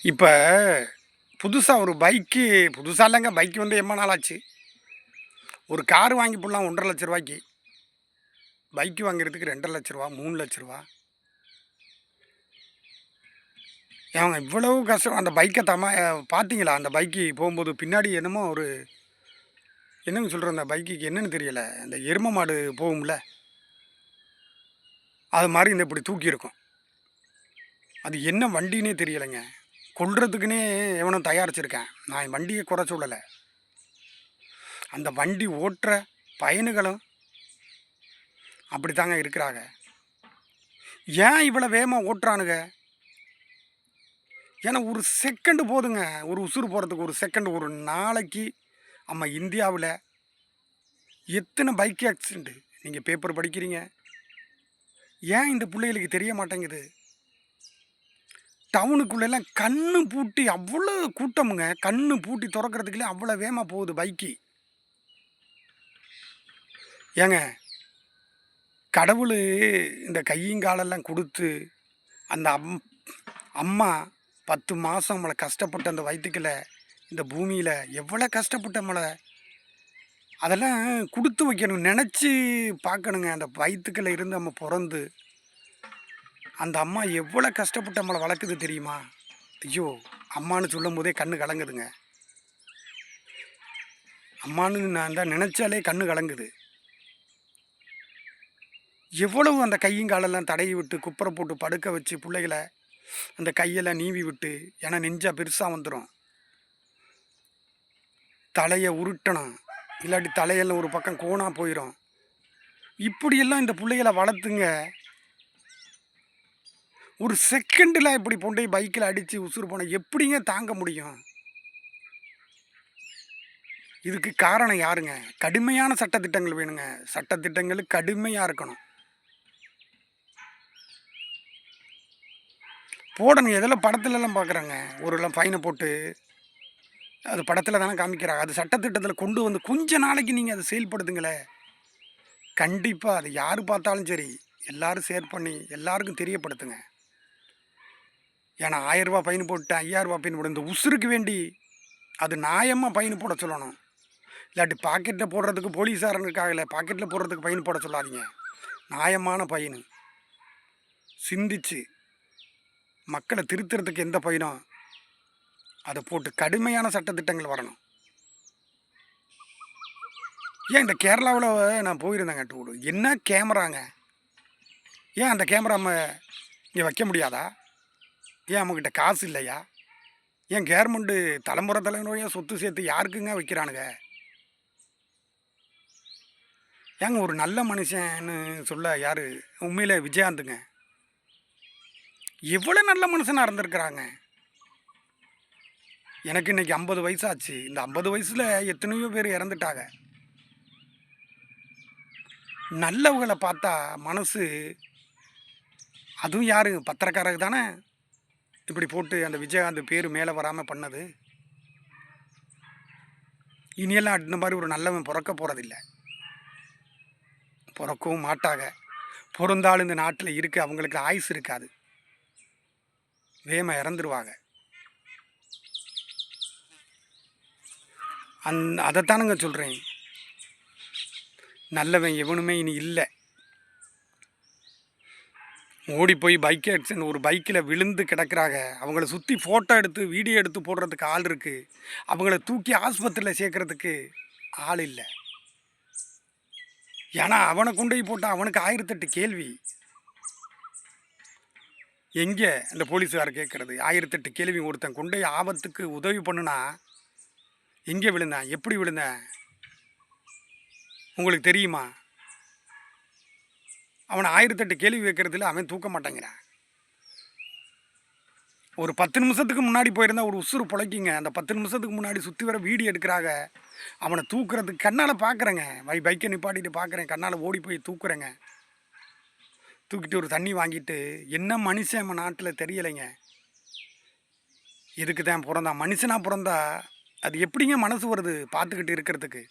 இப்போ புதுசாக ஒரு பைக்கு புதுசாக இல்லைங்க பைக்கு வந்து எம்மா நாள் ஆச்சு. ஒரு கார் வாங்கி போடலாம் 1,50,000 ரூபாய்க்கு. பைக்கு வாங்குறதுக்கு 2,50,000 3,00,000. அவங்க இவ்வளவு கஷ்டம் அந்த பைக்கை பார்த்தீங்களா? அந்த பைக்கு போகும்போது பின்னாடி என்னமோ ஒரு என்னங்க சொல்கிறேன் அந்த பைக்குக்கு என்னன்னு தெரியலை, அந்த எரும மாடு போகும்ல, அது மாதிரி இந்த இப்படி தூக்கியிருக்கும். அது என்ன வண்டினே தெரியலைங்க. கொல்றதுக்குன்னே எவனும் தயாரிச்சிருக்கேன். நான் வண்டியை குறை சொல்லலை. அந்த வண்டி ஓட்டுற பயணிகளும் அப்படித்தாங்க இருக்கிறாங்க. ஏன் இவ்வளோ வேகமாக ஓட்டுறானுங்க? ஏன்னா ஒரு செகண்டு போதுங்க, ஒரு உசுறு போகிறதுக்கு ஒரு செகண்ட். ஒரு நாளைக்கு நம்ம இந்தியாவில் எத்தனை பைக் ஆக்சிடெண்ட்டு நீங்கள் பேப்பர் படிக்கிறீங்க. ஏன் இந்த பிள்ளைகளுக்கு தெரிய மாட்டேங்குது? டவுனுக்குள்ளெல்லாம் கண்ணு பூட்டி அவ்வளோ கூட்டமுங்க, கண்ணு பூட்டி திறக்கிறதுக்குள்ளே அவ்வளோ வேகமாக போகுது பைக்கு. ஏங்க கடவுள் இந்த கையும் காலெல்லாம் கொடுத்து அந்த அம்மா 10 மாதம் நம்மளை கஷ்டப்பட்டு அந்த வயிற்றுக்குள்ள இந்த பூமியில் எவ்வளோ கஷ்டப்பட்ட நம்மளை அதெல்லாம் கொடுத்து வைக்கணும், நினச்சி பார்க்கணுங்க. அந்த வயிற்றுக்குள்ள இருந்து நம்ம பிறந்து அந்த அம்மா எவ்வளோ கஷ்டப்பட்டு நம்மளை வளர்க்குது தெரியுமா? ஐயோ, அம்மானு சொல்லும் போதே கண்ணு கலங்குதுங்க. அம்மானு நான் தான் நினச்சாலே கண்ணு கலங்குது. எவ்வளவு அந்த கையும் காலெல்லாம் தடவி விட்டு குப்பரை போட்டு படுக்க வச்சு பிள்ளைகளை அந்த கையெல்லாம் நீவி விட்டு, ஏன்னா நெஞ்சா பெருசாக வந்துடும், தலையை உருட்டணும், இல்லாட்டி தலையெல்லாம் ஒரு பக்கம் கோணாக போயிடும். இப்படியெல்லாம் இந்த பிள்ளைகளை வளர்த்துங்க. ஒரு செகண்டில் இப்படி பொண்டை பைக்கில் அடித்து உசுறு போனால் எப்படிங்க தாங்க முடியும்? இதுக்கு காரணம் யாருங்க? கடுமையான சட்டத்திட்டங்கள் வேணுங்க. சட்டத்திட்டங்கள் கடுமையாக இருக்கணும், போடணும். எதில் படத்துலலாம் பார்க்குறாங்க, ஒரு ஃபைனை போட்டு அது படத்தில் தானே காமிக்கிறாங்க. அது சட்டத்திட்டத்தில் கொண்டு வந்து கொஞ்ச நாளைக்கு நீங்கள் அதை செயல்படுத்துங்களே, கண்டிப்பாக அது யார் பார்த்தாலும் சரி எல்லோரும் ஷேர் பண்ணி எல்லாருக்கும் தெரியப்படுத்துங்க. ஏன்னா 1000 ரூபா ஃபைன் போட்டு 5000 ரூபா ஃபைன் போட இந்த உசுருக்கு வேண்டி அது நியாயமாக ஃபைன் போட சொல்லணும். இல்லாட்டி பாக்கெட்டில் போடுறதுக்கு போலீஸாரனுக்காகல, பாக்கெட்டில் போடுறதுக்கு ஃபைன் போட சொல்லாதீங்க. நியாயமான ஃபைனு சிந்திச்சு மக்களை திருத்துறதுக்கு எந்த ஃபைனோ அதை போட்டு கடுமையான சட்டத்திட்டங்கள் வரணும். ஏன் இந்த கேரளாவில் நான் போயிருந்தேங்க டூரு, என்ன கேமராங்க, ஏன் அந்த கேமரா நம்ம இங்கே வைக்க முடியாதா? ஏன் நம்மக்கிட்ட காசு இல்லையா? ஏன் கவர்மெண்ட்டு தலைமுறையாக சொத்து சேர்த்து யாருக்குங்க வைக்கிறானுங்க? ஏங்க ஒரு நல்ல மனுஷன்னு சொல்ல யார்? உண்மையிலே விஜயகாந்துங்க எவ்வளோ நல்ல மனுஷனாக இருந்திருக்கிறாங்க. எனக்கு இன்றைக்கி 50 வயசாச்சு. இந்த 50 வயசில் எத்தனையோ பேர் இறந்துட்டாங்க. நல்லவங்களை பார்த்தா மனசு, அதுவும் யார்? பத்திரக்காரருக்கு தானே இப்படி போட்டு அந்த விஜயகாந்த் பேர் மேலே வராமல் பண்ணது. இனியெல்லாம் இந்த மாதிரி ஒரு நல்லவன் பிறக்க போகிறதில்ல, பிறக்கவும் மாட்டாங்க. பிறந்தாலும் இந்த நாட்டில் இருக்க அவங்களுக்கு ஆயுசு இருக்காது, வேகமாக இறந்துருவாங்க. அதைத்தானுங்க சொல்கிறேன், நல்லவன் எவனுமே இனி இல்லை. ஓடி போய் பைக் ஆக்சிடென்ட், ஒரு பைக்கில் விழுந்து கிடக்கிறாங்க, அவங்கள சுற்றி ஃபோட்டோ எடுத்து வீடியோ எடுத்து போடுறதுக்கு ஆள் இருக்குது, அவங்கள தூக்கி ஆஸ்பத்திரியில் சேர்க்குறதுக்கு ஆள் இல்லை. ஏன்னா அவனை கொண்டு போய் போட்டால் அவனுக்கு 1008 கேள்வி. எங்கே இந்த போலீஸுகார் கேட்குறது? 1008 கேள்வி. ஒருத்தன் கொண்டு ஆபத்துக்கு உதவி பண்ணுனா எங்கே விழுந்தேன், எப்படி விழுந்தேன் உங்களுக்கு தெரியுமா? அவனை 1008 கேள்வி வைக்கிறதுல அவன் தூக்க மாட்டேங்கிறான். ஒரு 10 நிமிஷத்துக்கு முன்னாடி போயிருந்தா ஒரு உசுறு பிழைக்குங்க. அந்த 10 நிமிஷத்துக்கு முன்னாடி சுற்றி வர வீடியோ எடுக்கிறாங்க, அவனை தூக்குறதுக்கு கண்ணால் பார்க்குறேங்க. பைக்கை நிப்பாட்டிட்டு பார்க்குறேன், கண்ணால் ஓடி போய் தூக்குறேங்க. தூக்கிட்டு ஒரு தண்ணி வாங்கிட்டு, என்ன மனுஷன் நம்ம நாட்டில் தெரியலைங்க. இதுக்கு தான் பிறந்தான். மனுஷனாக பிறந்தா அது எப்படிங்க மனசு வருது பார்த்துக்கிட்டு இருக்கிறதுக்கு?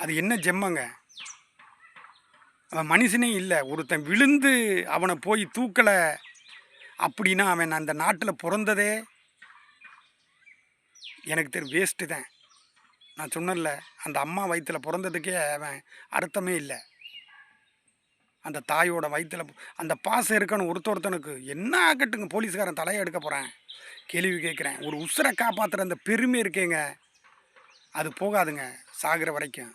அது என்ன ஜென்மங்க? அவன் மனுஷனே இல்லை. ஒருத்தன் விழுந்து அவனை போய் தூக்கலை, அப்படின்னா அவன் அந்த நாட்டில் பிறந்ததே எனக்கு வேஸ்ட்டு தான். நான் சொன்னேன்ல, அந்த அம்மா வயித்துல பொறந்ததுக்கே அவன் அர்த்தமே இல்ல. அந்த தாயோட வயித்துல அந்த பாசம் இருக்கணும் ஒருத்தனுக்கு. என்ன ஆகட்டுங்க, போலீஸ்காரன் தலைய எடுக்க போறேன். கேள்வி கேட்கிறேன். ஒரு உசுர காப்பாத்துற அந்த பெருமை இருக்கேங்க, அது போகாதுங்க சாகுற வரைக்கும்.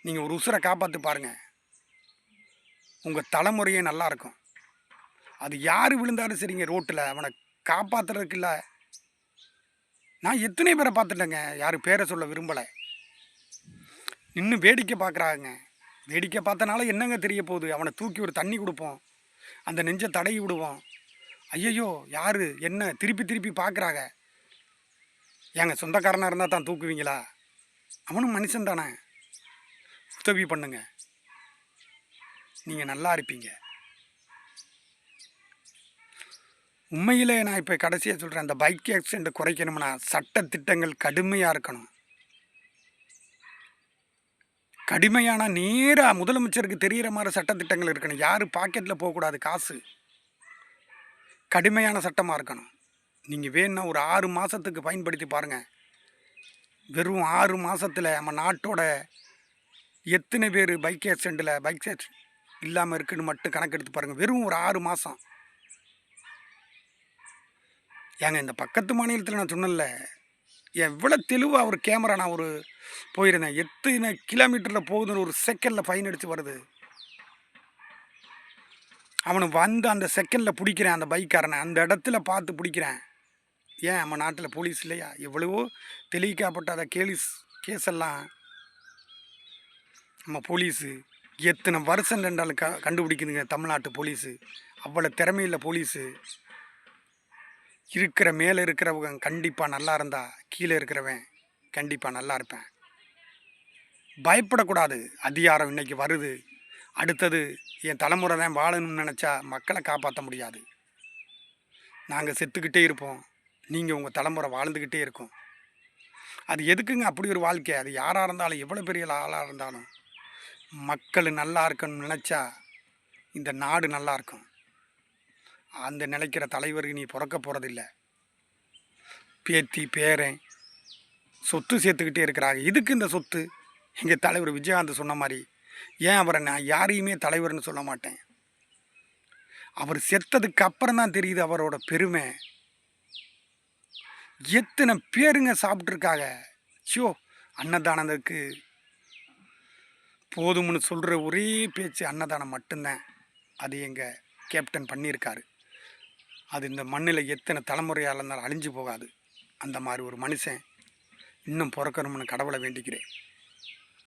நீங்க ஒரு உசுர காப்பாத்தி பாருங்க. உங்க தலைமுறையே நல்லா இருக்கும். அது யாரு விழுந்தாலும் சரிங்க ரோட்டுல, அவன காப்பாத்துறதுக்கு இல்ல. நான் எத்தனை பேர பார்த்துட்டேங்க. யாரும் பேர சொல்ல விரும்பல. நின்னு வேடிக்கை பார்க்குறாங்க. வேடிக்கை பார்த்தனால என்னங்க தெரிய போகுது? அவன தூக்கி ஒரு தண்ணி குடுப்போம். அந்த நெஞ்ச தடவி விடுவோம். ஐயய்யோ! யாரு? என்ன? திருப்பி திருப்பி பார்க்குறாங்க. ஏங்க சொந்தக்காரனா இருந்தா தான் தூக்குவீங்களா? அவனும் மனுஷன் தானே. உதவி பண்ணுங்க. நீங்க நல்லா இருப்பீங்க. உண்மையிலே நான் இப்ப கடைசியா சொல்றேன். அந்த பைக் ஆக்சிடென்ட் குறைக்கணும்னா சட்ட திட்டங்கள் கடுமையா இருக்கணும். கடுமையானா நேரா முதலமைச்சருக்கு தெரியிற மாரி சட்ட திட்டங்கள் இருக்கணும். யாரு பாக்கெட்ல போகக்கூடாது காசு. கடுமையான சட்டமா இருக்கணும். நீங்க வேணும்னா ஒரு 6 மாசத்துக்கு பயன்படுத்தி பாருங்க. வெறும் 6 மாசத்துல நம்ம நாட்டோட எத்தனை பேர் பைக் ஆக்சிடென்ட் இல்லாம இருக்குன்னு மட்டும் கணக்கெடுத்து பாருங்க. வெறும் ஒரு 6 மாசம். ஏங்க இந்த பக்கத்து மாநிலத்தில நான் சொன்னேன்ல, எவ்வளோ தெளிவா ஒரு கேமரா நான் போயிருந்தேன். எத்தனை கிலோமீட்டர்ல போகுதுன்னு ஒரு செகண்ட்ல ஃபைன் அடிச்சு வருது. அவன வந்து அந்த செகண்ட்ல புடிக்கிறேன் அந்த பைக்காரன. அந்த இடத்துல பார்த்து புடிக்கிறேன். ஏன் நம்ம நாட்டில போலீஸ் இல்லையா? எவ்வளவோ தெளிவிக்கப்பட்ட கேஸ் எல்லாம் நம்ம போலீஸு எத்தனை வருஷம் ரெண்டாலும் கண்டுபிடிக்குதுங்க தமிழ்நாட்டு போலீஸு. அவ்வளோ திறமையுள்ள போலீஸு. மேலே இருக்கிறவங்க கண்டிப்பாக நல்லா இருந்தா கீழே இருக்கிறவன் கண்டிப்பாக நல்லா இருப்பேன். பயப்படக்கூடாது. அதிகாரம் இன்னைக்கு வருது. அடுத்தது என் தலைமுறை தான் வாழணும்னு நினச்சா மக்களை காப்பாற்ற முடியாது. நாங்கள் செத்துக்கிட்டே இருப்போம். நீங்கள் உங்கள் தலைமுறை வாழ்ந்துக்கிட்டே இருக்கும். அது எதுக்குங்க அப்படி ஒரு வாழ்க்கை? அது யாராக இருந்தாலும் எவ்வளோ பெரிய ஆளாக இருந்தாலும் மக்கள் நல்லா இருக்கணும்னு நினச்சா இந்த நாடு நல்லா இருக்கும். அந்த நினைக்கிற தலைவருக்கு நீ பிறக்க போகிறதில்ல. பேத்தி பேரன் சொத்து சேர்த்துக்கிட்டே இருக்கிறாங்க. இதுக்கு இந்த சொத்து எங்கள் தலைவர் விஜயகாந்த் சொன்ன மாதிரி ஏன் அவரை நான் யாரையுமே தலைவர்னு சொல்ல மாட்டேன். அவர் செத்ததுக்கு அப்புறம் தான் தெரியுது அவரோட பெருமை. எத்தனை பேருங்க சாப்பிட்ருக்காங்க. ஷோ அன்னதானத்துக்கு போதும்னு சொல்கிற ஒரே பேச்சு அன்னதானம் மட்டும்தான். அது எங்கள் கேப்டன் பண்ணியிருக்காரு. அது இந்த மண்ணில் எத்தனை தலைமுறையாக இருந்தாலும் அழிஞ்சு போகாது. அந்த மாதிரி ஒரு மனுஷன் இன்னும் பிறக்கணும்னு கடவுளை வேண்டிக்கிறேன்.